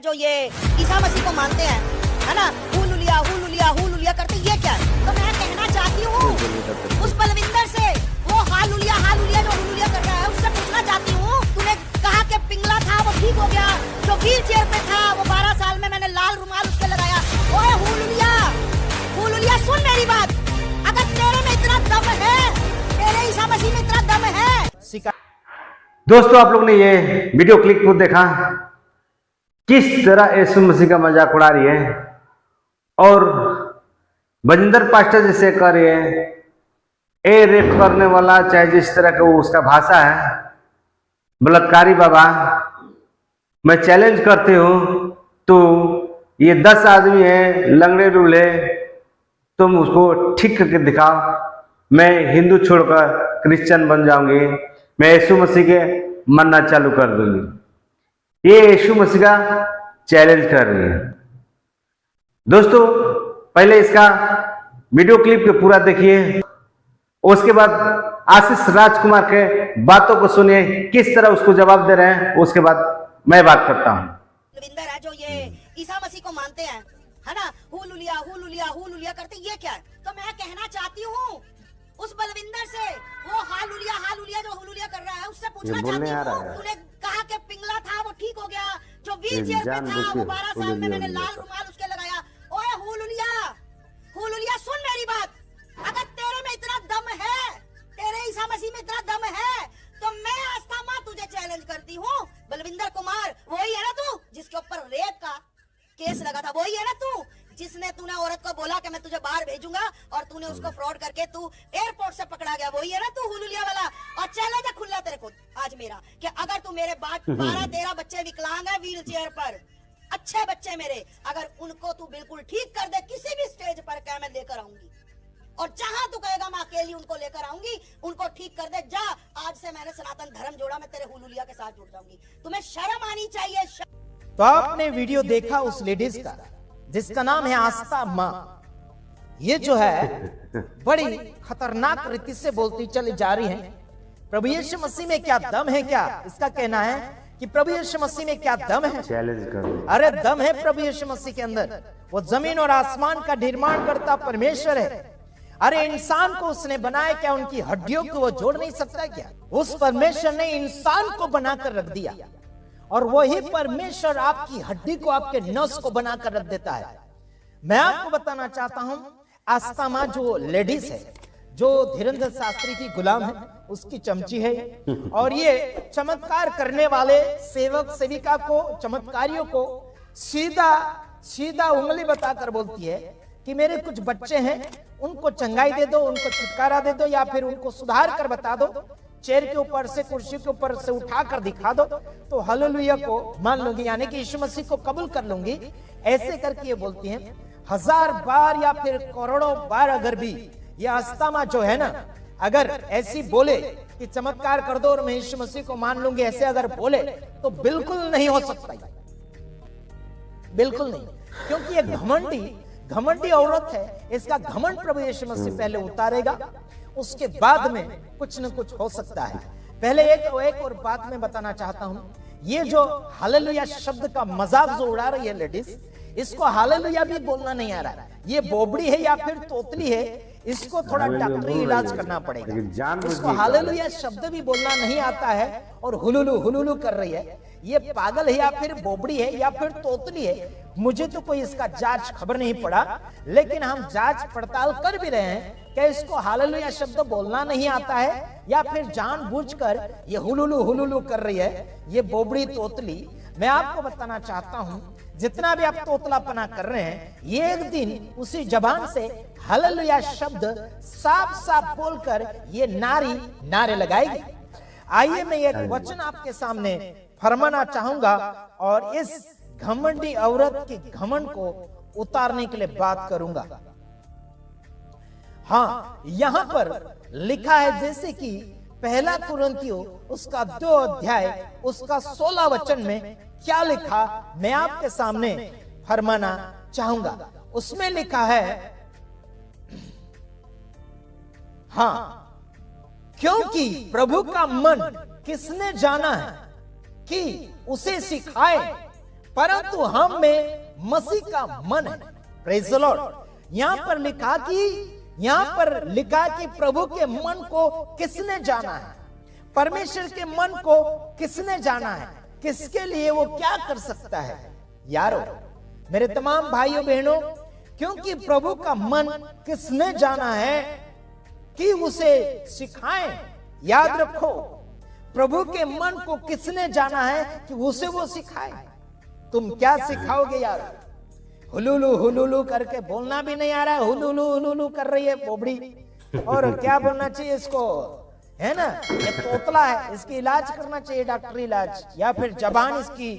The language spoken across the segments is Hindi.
जो ये ईसा मसीह को मानते हैं, है ना, हुलुलिया करते, ये क्या है? तो मैं कहना चाहती हूँ उस बलविंदर से, वो हालुलिया जो हुलुलिया कर रहा है, उससे पूछना चाहती हूँ, तूने कहा कि पिंगला था वो ठीक हो गया, जो व्हील चेयर पे था वो 12 साल में मैंने लाल रुमाल उसके लगाया। ओए हुलुलिया सुन मेरी बात, अगर तेरे में इतना दम है, तेरे ईसा मसीह में इतना दम है। दोस्तों, आप लोग ने ये वीडियो क्लिप को देखा, किस तरह यीशु मसीह का मजाक उड़ा रही है और बजिंदर पास्टर जैसे कर रही है, ए रेप करने वाला, चाहे जिस तरह का वो उसका भाषा है, बलात्कारी बाबा, मैं चैलेंज करती हूँ, तो ये 10 आदमी है लंगड़े लूले, तुम उसको ठीक करके दिखाओ, मैं हिंदू छोड़कर क्रिश्चियन बन जाऊंगी, मैं यीशु मसीह के मानना चालू कर दूंगी। ये यीशु मसीह का चैलेंज कर रही है। दोस्तों, पहले इसका वीडियो क्लिप को पूरा देखिए, उसके बाद आशीष राजकुमार के बातों को सुनिए, किस तरह उसको जवाब दे रहे हैं, उसके बाद मैं बात करता हूँ। बलविंदर है जो ये ईसा मसीह को मानते हैं, है ना, हुलुलिया करते, ये क्या है? तो मैं कहना चाहती हूँ उस बलविंदर से, वो हालुलिया जो हुलुलिया कर रहा है, उससे पूछना चाहती हूँ, तूने कहा कि पिंगला था वो ठीक हो गया, जो व्हील चेयर पे था वो 12 साल में मैंने लाल रुमाल उसके लगाया। ओए हुलुलिया सुन मेरी बात, अगर तेरे में इतना दम है, तेरे ईसा मसीह में इतना दम है, तो मैं आस्था मां तुझे चैलेंज करती हूँ। बलविंदर कुमार, वही है ना तू जिसके ऊपर रेप का केस लगा था? वही है ना तू जिसने, तूने औरत को बोला कि मैं तुझे बाहर भेजूंगा और तूने उसको फ्रॉड करके तू एयरपोर्ट से पकड़ा गया? वही है ना तू हुलुलिया वाला? और चैलेंज है खुला तेरे को आज मेरा, कि अगर तू मेरे 12-13 बच्चे विकलांग है व्हील चेयर पर, अच्छे बच्चे मेरे, अगर उनको तू बिल्कुल ठीक कर दे, किसी भी स्टेज पर क्या मैं लेकर आऊंगी, और जहां तू कहेगा मैं अकेली उनको लेकर आऊंगी, उनको ठीक कर दे, जा, आज से मैंने सनातन धर्म जोड़ा, मैं तेरे हुलुलिया के साथ जुड़ जाऊंगी। तुम्हें शर्म आनी चाहिए। तो आपने वीडियो देखा उस लेडीज का जिसका नाम है आस्था मां। ये जो है बड़ी खतरनाक रीति से बोलती चली जा रही है, प्रभु यीशु मसीह में क्या दम है? क्या इसका कहना है कि प्रभु यीशु मसीह में क्या दम है? चैलेंज कर, अरे दम है प्रभु यीशु मसीह के अंदर, वो जमीन और आसमान का निर्माण करता परमेश्वर है। अरे इंसान को उसने बनाया, क्या उनकी हड्डियों को वो जोड़ नहीं सकता क्या? उस परमेश्वर ने इंसान को बनाकर रख दिया, और वही परमेश्वर आपकी हड्डी को, आपके नस को बनाकर रख देता है। मैं आपको बताना चाहता हूं, आस्था मां जो लेडीज है, जो धीरेंद्र शास्त्री की गुलाम है, उसकी चमची है, और ये चमत्कार करने वाले सेवक सेविका को, चमत्कारियों को सीधा उंगली बताकर बोलती है कि मेरे कुछ बच्चे हैं, उनको चंगाई दे दो, उनको छुटकारा दे दो, या फिर उनको सुधार कर बता दो, चेयर के ऊपर से, कुर्सी के ऊपर से उठाकर दिखा दो, तो हालेलुया को मान लूंगी, यानी कि यीशु मसीह को कबूल कर लूंगी। ऐसे करके ये बोलती हैं। 1000 बार या फिर करोड़ों बार अगर भी ये आस्था मां जो है ना, अगर ऐसी बोले कि चमत्कार कर दो और मैं यीशु मसीह को मान लूंगी, ऐसे अगर बोले तो बिल्कुल नहीं हो सकता, बिल्कुल नहीं, क्योंकि ये घमंडी औरत है। इसका घमंड प्रभु यीशु मसीह पहले उतारेगा, उसके बाद में कुछ न कुछ हो सकता है। पहले एक और बात मैं बताना चाहता हूं, ये जो हालेलुया शब्द का मजाक जो उड़ा रही है लेडीज, इसको हालेलुया भी बोलना नहीं आ रहा, ये बोबड़ी है या फिर तोतली है, इसको थोड़ा डॉक्टरी इलाज करना पड़ेगा। इसको हालेलुया शब्द भी बोलना नहीं आता है और हुलुलु कर रही है। ये पागल है या फिर बोबड़ी है या फिर तोतली है, मुझे तो कोई इसका जांच खबर नहीं पड़ा, लेकिन हम जांच पड़ताल कर भी रहे हैं कि इसको हालेलुया शब्द बोलना नहीं आता है या फिर जानबूझकर ये हुलुलु कर रही है, ये बोबड़ी तोतली। मैं आपको बताना चाहता हूं, जितना भी आप तोतलापना कर रहे हैं, ये एक दिन उसी जबान से हालेलुया शब्द साफ बोलकर ये नारे लगाएगी। आइए मैं एक वचन आपके सामने फरमाना चाहूंगा और इस घमंडी औरत के घमंड को उतारने के लिए बात करूंगा। हाँ, यहां पर लिखा है, जैसे कि 1 कुरिन्थियों उसका 2 अध्याय उसका 16 वचन में क्या लिखा, मैं आपके सामने फरमाना चाहूंगा। उसमें लिखा है, हाँ, क्योंकि प्रभु का मन किसने जाना है कि उसे सिखाए, परंतु हम में मसीह का मन है। Praise the Lord. यहां पर लिखा कि प्रभु के मन को किसने जाना है, परमेश्वर के मन को किसने जाना है, किसके लिए वो क्या कर सकता है। यारो, मेरे तमाम भाइयों बहनों, क्योंकि प्रभु का मन किसने जाना है कि उसे सिखाएं। याद रखो, प्रभु के मन को किसने जाना है कि उसे वो सिखाए। तुम क्या सिखाओगे यार? हुलुलु हुलुलु करके बोलना भी नहीं आ रहा है, हुलुलु हुलुलु कर रही है बोबड़ी। और क्या बोलना चाहिए इसको, है ना, ये तोतला है, इसकी इलाज करना चाहिए, डॉक्टरी इलाज। या फिर जबान इसकी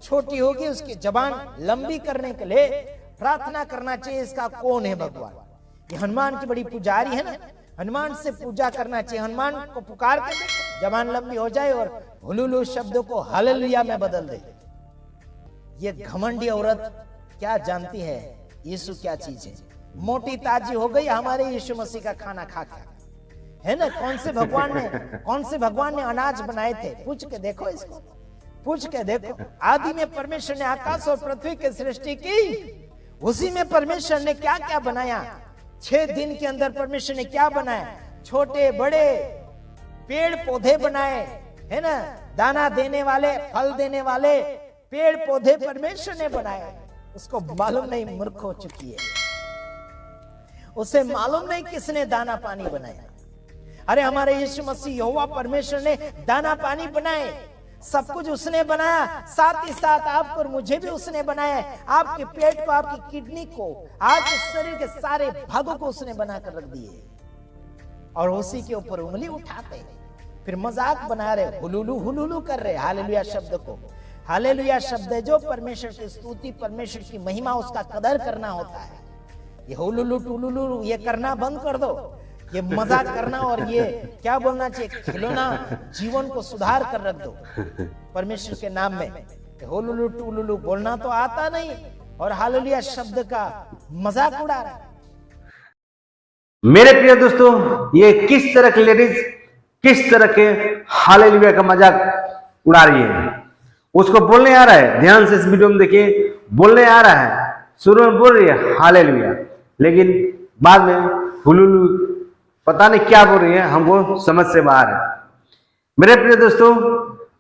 छोटी होगी, उसकी जबान लंबी करने के लिए प्रार्थना करना चाहिए, इसका कौन है भगवान। ये हनुमान की बड़ी पुजारी है ना, हनुमान से पूजा करना चाहिए, हनुमान को पुकार के जबान लंबी हो जाए और हुलुलु शब्दों को हालेलुया में बदल दे। ये घमंडी औरत क्या जानती है यीशु क्या चीज है। मोटी ताजी हो गई हमारे यीशु मसीह का खाना खा खा, है ना। कौन से भगवान ने अनाज बनाए थे? पूछ के देखो इसको, पूछ के देखो। आदि में परमेश्वर ने आकाश और पृथ्वी की सृष्टि की, उसी में परमेश्वर ने क्या क्या बनाया। 6 दिन के अंदर परमेश्वर ने क्या बनाया? छोटे बड़े पेड़ पौधे बनाए, है ना, दाना देने वाले, फल देने वाले पेड़ पौधे परमेश्वर ने बनाए। उसको मालूम नहीं, मूर्ख हो चुकी है, उसे मालूम नहीं किसने दाना पानी बनाया। अरे हमारे यीशु मसीह यहोवा परमेश्वर ने दाना पानी बनाए, सब कुछ उसने बनाया। साथ ही साथ आपको और मुझे भी उसने बनाया। आपके पेट को, आपकी किडनी को, आपके शरीर के सारे भागों को उसने बनाकर रख दिए और उसी के ऊपर उंगली उठाते फिर मजाक बना रहे, हुलुलु हुलुलु कर रहे। हालेलुया शब्द को, हालेलुया शब्द है जो परमेश्वर की स्तुति, परमेश्वर की महिमा, उसका कदर करना होता है। ये हुलुलु टुलुलु ये करना बंद कर दो, ये मजाक करना और ये क्या बोलना चाहिए, खिलौना जीवन को सुधार कर रख दो परमेश्वर के नाम में। हुलुलु टुलुलु बोलना तो आता नहीं और हालेलुया शब्द का मजाक उड़ा रहा है। मेरे प्रिय दोस्तों, ये किस तरह की लेडीज किस तरह के हालेलुया का मजाक उड़ा रही है। उसको बोलने आ रहा है, ध्यान से इस वीडियो में देखिए, बोलने आ रहा है, शुरू में बोल रही है हालेलुया, लेकिन बाद में हुलुलु पता नहीं क्या बोल रही है, हमको समझ से बाहर है। मेरे प्रिय दोस्तों,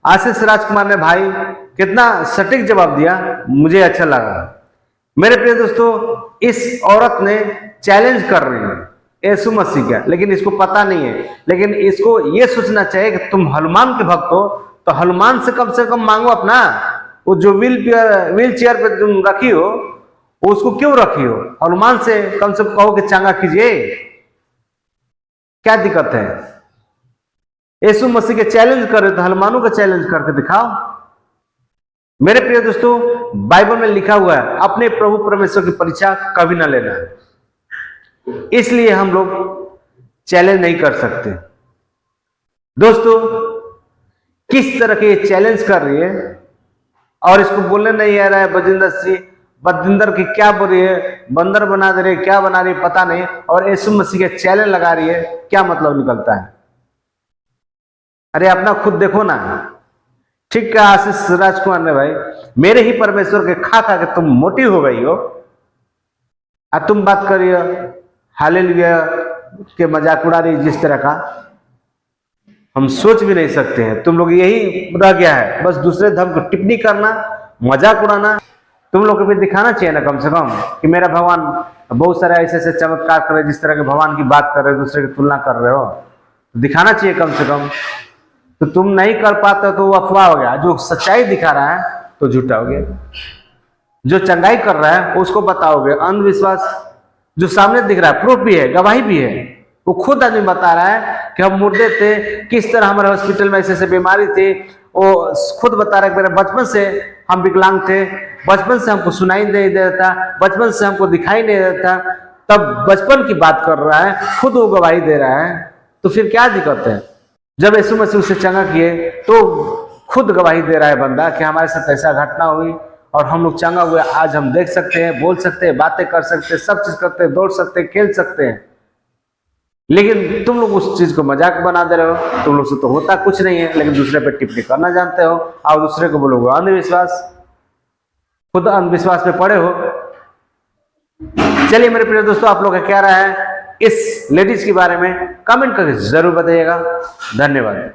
आशीष राजकुमार ने भाई कितना सटीक जवाब दिया, मुझे अच्छा लगा। मेरे प्रिय दोस्तों, इस औरत ने चैलेंज कर रही है यीशु मसीह का, लेकिन इसको पता नहीं है। लेकिन इसको ये सोचना चाहिए कि तुम हनुमान के भक्त हो तो हनुमान से कम मांगो अपना। वो जो व्हील चेयर पे तुम रखी हो उसको क्यों रखी हो? हनुमान से कम कहो कि चंगा कीजिए, क्या दिक्कत है? यीशु मसीह के चैलेंज करे तो हनुमानों का चैलेंज करके दिखाओ। मेरे प्रिय दोस्तों, बाइबल में लिखा हुआ है अपने प्रभु परमेश्वर की परीक्षा कभी ना लेना, इसलिए हम लोग चैलेंज नहीं कर सकते। दोस्तों, किस तरह के चैलेंज कर रही है और इसको बोलने नहीं आ रहा है। बजिंदर की क्या बोल रही है, बंदर बना दे रही है, क्या बना रही है पता नहीं, और यीशु मसीह के चैलेंज लगा रही है। क्या मतलब निकलता है? अरे अपना खुद देखो ना। ठीक है आशीष राजकुमार ने भाई, मेरे ही परमेश्वर के खा खा के तुम मोटी हो गई हो और तुम बात करिए हालेलुया के मजाक उड़ा रही जिस तरह का, हम सोच भी नहीं सकते हैं। तुम लोग यही रह गया है, बस दूसरे धर्म को टिप्पणी करना, मजाक उड़ाना। तुम लोग को भी दिखाना चाहिए ना कम से कम कि मेरा भगवान बहुत सारे ऐसे ऐसे चमत्कार कर रहे, जिस तरह के भगवान की बात कर रहे हो, दूसरे की तुलना कर रहे हो, तो दिखाना चाहिए कम से कम। तो तुम नहीं कर पाते तो वो अफवाह हो गया, जो सच्चाई दिखा रहा है तो झूठा हो गया, जो चंगाई कर रहा है उसको बताओगे। अंधविश्वास जो सामने दिख रहा है, प्रूफ भी है, गवाही भी है, वो खुद आदमी बता रहा है कि हम मुर्दे थे, किस तरह हमारे हॉस्पिटल में ऐसे ऐसे बीमारी थी। वो खुद बता रहा है कि मेरे बचपन से हम विकलांग थे, बचपन से हमको सुनाई नहीं देता, बचपन से हमको दिखाई नहीं देता, तब बचपन की बात कर रहा है, खुद वो गवाही दे रहा है। तो फिर क्या दिक्कत है? जब यीशु मसीह उसे चंगा किए तो खुद गवाही दे रहा है बंदा कि हमारे साथ ऐसा घटना हुई और हम लोग चंगा हुए। आज हम देख सकते हैं, बोल सकते हैं, बातें कर सकते हैं, सब चीज करते हैं, दौड़ सकते हैं, खेल सकते हैं। लेकिन तुम लोग उस चीज को मजाक बना दे रहे हो। तुम लोग से तो होता कुछ नहीं है, लेकिन दूसरे पे टिप्पणी करना जानते हो और दूसरे को बोलोगे अंधविश्वास। खुद अंधविश्वास में पड़े हो। चलिए मेरे प्रिय दोस्तों, आप लोग का क्या राय है इस लेडीज के बारे में कमेंट करके जरूर बताइएगा। धन्यवाद।